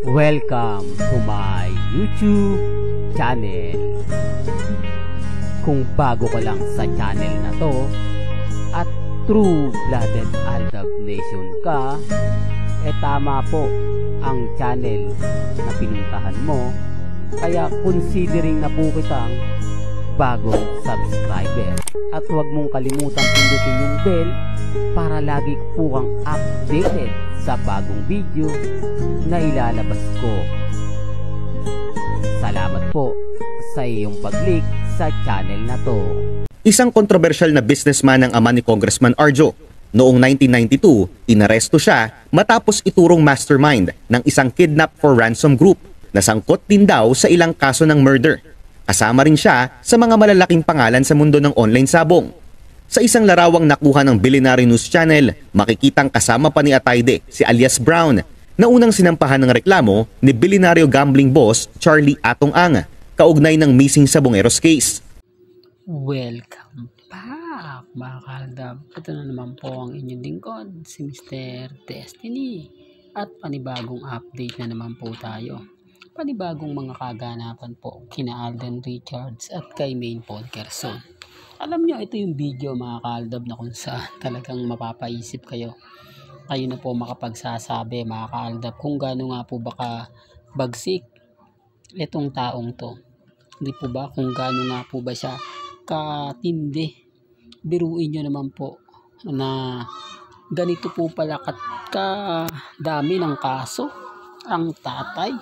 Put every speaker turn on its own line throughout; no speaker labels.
Welcome to my YouTube channel. Kung bago ka lang sa channel na to at true-blooded Aldab Nation ka, tama po ang channel na pinuntahan mo. Kaya considering na po kitang bagong subscriber. At huwag mong kalimutan pindutin yung bell para lagi po kang updated sa bagong video na ilalabas ko. Salamat po sa iyong pag-click sa channel na to.
Isang kontrobersyal na businessman ang ama ni Congressman Arjo. Noong 1992, inaresto siya matapos iturong mastermind ng isang kidnap for ransom group na sangkot din daw sa ilang kaso ng murder. Kasama rin siya sa mga malalaking pangalan sa mundo ng online sabong. Sa isang larawang nakuha ng Billionaire News Channel, makikitang kasama pa ni Atayde si alias Brown na unang sinampahan ng reklamo ni bilyonaryo gambling boss Charlie Atong Ang, kaugnay ng missing sabongeros case.
Welcome back mga kaaldab. Ito na naman po ang inyong lingkod, si Mr. Destiny. At panibagong update na naman po tayo. Panibagong mga kaganapan po kina Alden Richards at kay Maine Paul Quezon. Alam nyo, ito yung video mga kaaldab na kung saan talagang mapapaisip kayo. Kayo na po makapagsasabi mga kaaldab kung gaano nga po baka bagsik itong taong to. Hindi po ba kung gaano nga po ba siya katindi. Biruin nyo naman po na ganito po pala kadami ng kaso ang tatay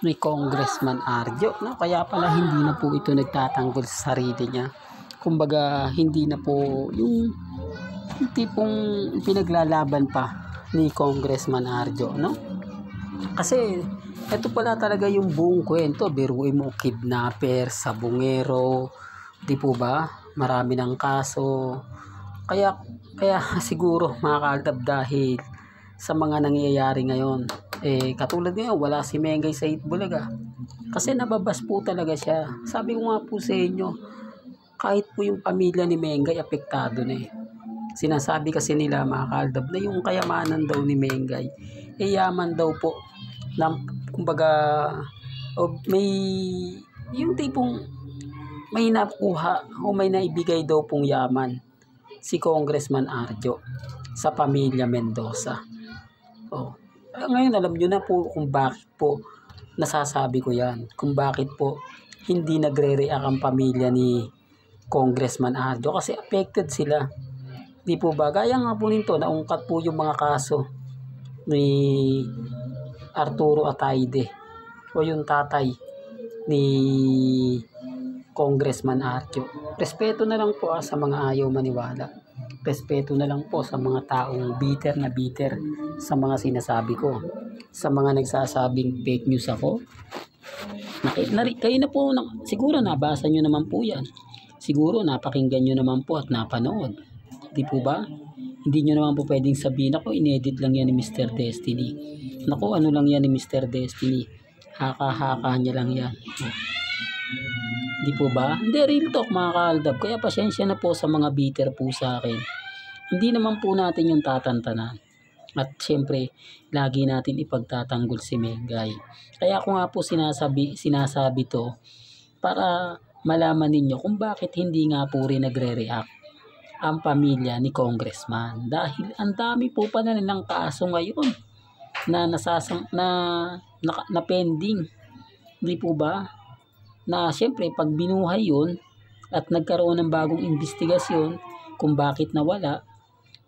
ni Congressman Arjo, no? Kaya pala hindi na po ito nagtatanggol sa sarili niya. Kumbaga hindi na po yung tipong pinaglalaban pa ni Congressman Arjo, no? Kasi ito pala talaga yung buong kwento. Biruin mo, kidnapper, sabongero, di po ba? Marami ng kaso. Kaya siguro mga kaaldab dahil sa mga nangyayari ngayon, katulad ngayon wala si Mengay sa Itbulaga kasi nababas po talaga siya. Sabi ko nga po sa inyo, kahit po yung pamilya ni Mengay apektado na Sinasabi kasi nila mga kaaldab na yung kayamanan daw ni Mengay yaman daw po na, kumbaga may yung tipong may nakuha o may naibigay daw pong yaman si Congressman Arjo sa pamilya Mendoza. Ngayon alam nyo na po kung bakit po nasasabi ko yan. Kung bakit po hindi nagre-react ang pamilya ni Congressman Arjo kasi affected sila. Di po ba? Gaya nga po nito, naungkat po yung mga kaso ni Arturo Atayde o yung tatay ni Congressman Arjo. Respeto na lang po sa mga ayaw maniwala. Respeto na lang po sa mga taong bitter na bitter sa mga sinasabi ko. Sa mga nagsasabing fake news ako. Kayo na po, siguro nabasa nyo naman po yan. Siguro napakinggan nyo naman po at napanood. Di po ba? Hindi nyo naman po pwedeng sabihin ako, inedit lang yan ni Mr. Destiny. Naku, ano lang yan ni Mr. Destiny. Haka-haka niya lang yan. Di po ba? Hindi, real talk mga kaaldab. Kaya pasensya na po sa mga bitter po sa akin. Hindi naman po natin yung tatantanan. At syempre, lagi natin ipagtatanggol si Mengay. Kaya ako nga po sinasabi to para malaman ninyo kung bakit hindi nga po rin nagre-react ang pamilya ni Congressman. Dahil ang dami po pa na ng kaso ngayon na pending. Di po ba? Na syempre pag binuhay yun at nagkaroon ng bagong investigasyon kung bakit nawala,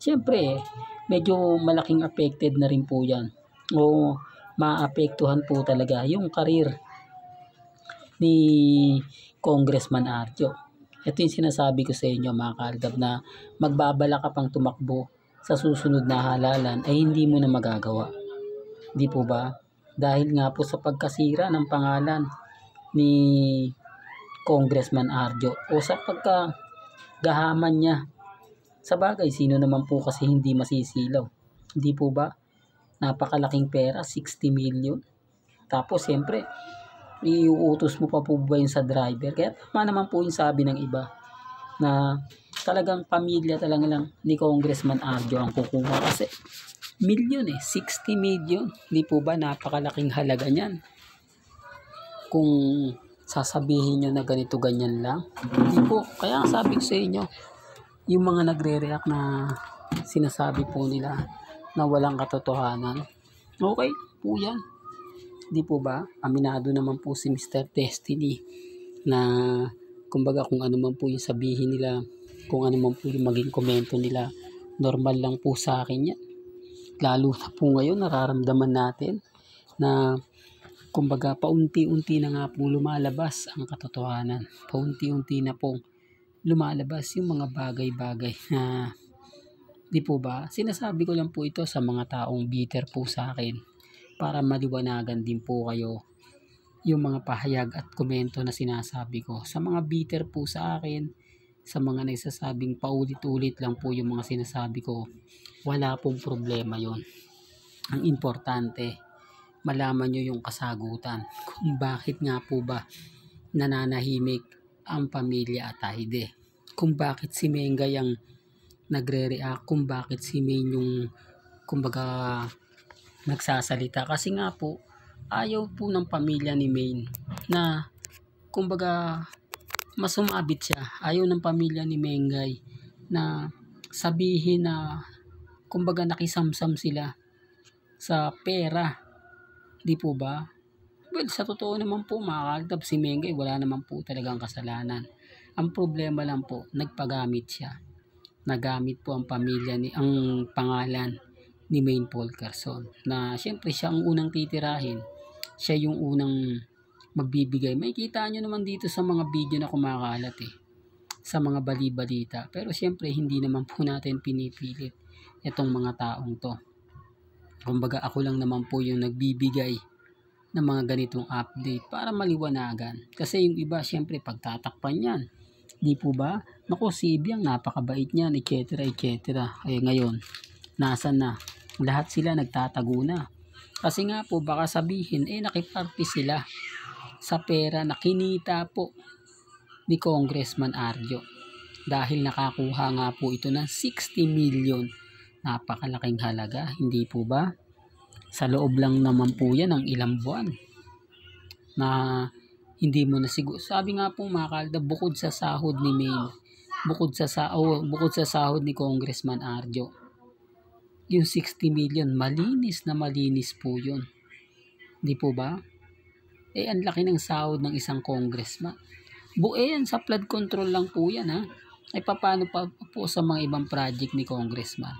syempre medyo malaking affected na rin po yan o maapektuhan po talaga yung karir ni Congressman Arjo. Ito yung sinasabi ko sa inyo mga kaaldab na magbabala ka pang tumakbo sa susunod na halalan ay hindi mo na magagawa. Di po ba? Dahil nga po sa pagkasira ng pangalan ni Congressman Arjo o sa pagkagahaman niya. Sa bagay, sino naman po kasi hindi masisilaw? Hindi po ba? Napakalaking pera, 60 million. Tapos siyempre, iuutos mo pa po ba yun sa driver? Kaya tama naman po yung sabi ng iba na talagang pamilya talaga lang ni Congressman Arjo ang kukuha kasi milyon 60 million. Di po ba napakalaking halaga niyan? Kung sasabihin nyo na ganito ganyan lang, hindi po. Kaya sabi ko sa inyo, yung mga nagre-react na sinasabi po nila na walang katotohanan, okay po yan. Di po ba? Aminado naman po si Mr. Destiny na kumbaga kung ano man po yung sabihin nila, kung ano man po yung maging komento nila, normal lang po sa akin yan. Lalo na po ngayon nararamdaman natin na kumbaga paunti-unti na nga po lumalabas ang katotohanan. Paunti-unti na po lumalabas yung mga bagay-bagay na di po ba? Sinasabi ko lang po ito sa mga taong bitter po sa akin para maliwanagan din po kayo yung mga pahayag at komento na sinasabi ko. Sa mga bitter po sa akin, sa mga nagsasabing paulit-ulit lang po yung mga sinasabi ko, wala pong problema yon. Ang importante, malaman nyo yung kasagutan kung bakit nga po ba nananahimik ang pamilya Atayde. Kung bakit si Mengay ang nagre-react, kung bakit si Maine yung kumbaga nagsasalita. Kasi nga po, ayaw po ng pamilya ni Maine na kumbaga masumabit siya. Ayaw ng pamilya ni Mengay na sabihin na kumbaga nakisamsam sila sa pera. Di po ba? Well, sa totoo naman po mga kaltab, si Mengay wala naman po talagang kasalanan. Ang problema lang po, nagpagamit siya. Nagamit po ang pamilya ang pangalan ni Maine Fulkerson na siyempre siya ang unang titirahin. Siya yung unang magbibigay. May kita nyo naman dito sa mga video na kumakalat sa mga bali-balita. Pero siyempre hindi naman po natin pinipilit itong mga taong to. Kumbaga ako lang naman po yung nagbibigay ng mga ganitong update para maliwanagan. Kasi yung iba siyempre pagtatakpan yan. Di po ba? Naku, si Ibiang napakabait niyan, etc. Eh ngayon, nasan na? Lahat sila nagtatago na. Kasi nga po baka sabihin, nakiparty sila sa pera na kinita po ni Congressman Arjo. Dahil nakakuha nga po ito ng 60 million. Napakalaking halaga, hindi po ba? Sa loob lang naman po yan ng ilang buwan. Na hindi mo na siguro. Sabi nga po mga kalda, bukod sa sahod ni Maine, bukod sa sahod ni Congressman Arjo, yung 60 million, malinis na malinis po yun. Di po ba? Ang laki ng sahod ng isang congressman. Yan, sa flood control lang po yan ha. Paano pa po sa mga ibang project ni congressman?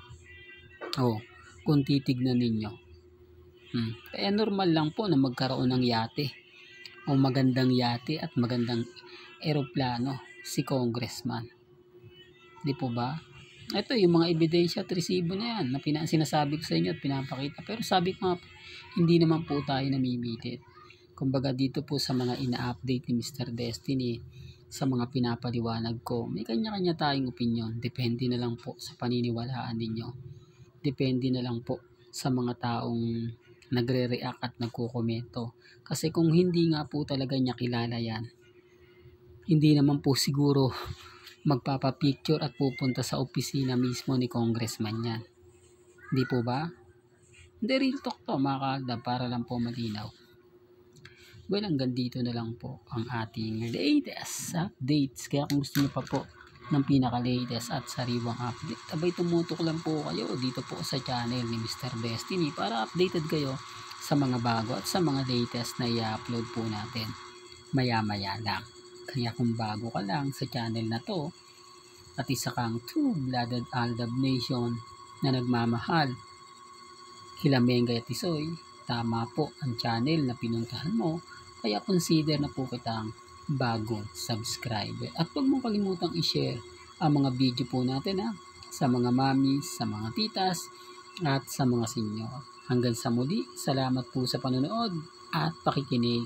Kung titignan ninyo. Kaya normal lang po na magkaroon ng yate o magandang yate at magandang eroplano si congressman. Di po ba? Ito yung mga ebidensya at resibo na yan na sinasabi ko sa inyo at pinapakita. Pero sabi ko nga po, hindi naman po tayo namimilit. Kumbaga dito po sa mga ina-update ni Mr. Destiny, sa mga pinapaliwanag ko, may kanya-kanya tayong opinion. Depende na lang po sa paniniwalaan ninyo. Depende na lang po sa mga taong nagre-react at nagkukomento. Kasi kung hindi nga po talaga niya kilala yan, hindi naman po siguro magpapapicture at pupunta sa opisina mismo ni congressman yan. Hindi po ba? Hindi, real talk to mga kalda, para lang po malinaw. Well, hanggang dito na lang po ang ating latest updates. Kaya kung gusto niyo pa po ng pinaka-latest at sariwang update, abay tumutok lang po kayo dito po sa channel ni Mr. Destiny para updated kayo sa mga bago at sa mga latest na i-upload po natin maya-maya lang. Kaya kung bago ka lang sa channel na to at isa kang True-Blooded Aldab Nation na nagmamahal kila Mengay at Tisoy, tama po ang channel na pinuntahan mo, kaya consider na po kitang bagong subscriber. At huwag mong kalimutang i-share ang mga video po natin sa mga mamis, sa mga titas at sa mga senior. Hanggang sa muli, salamat po sa panonood at pakikinig.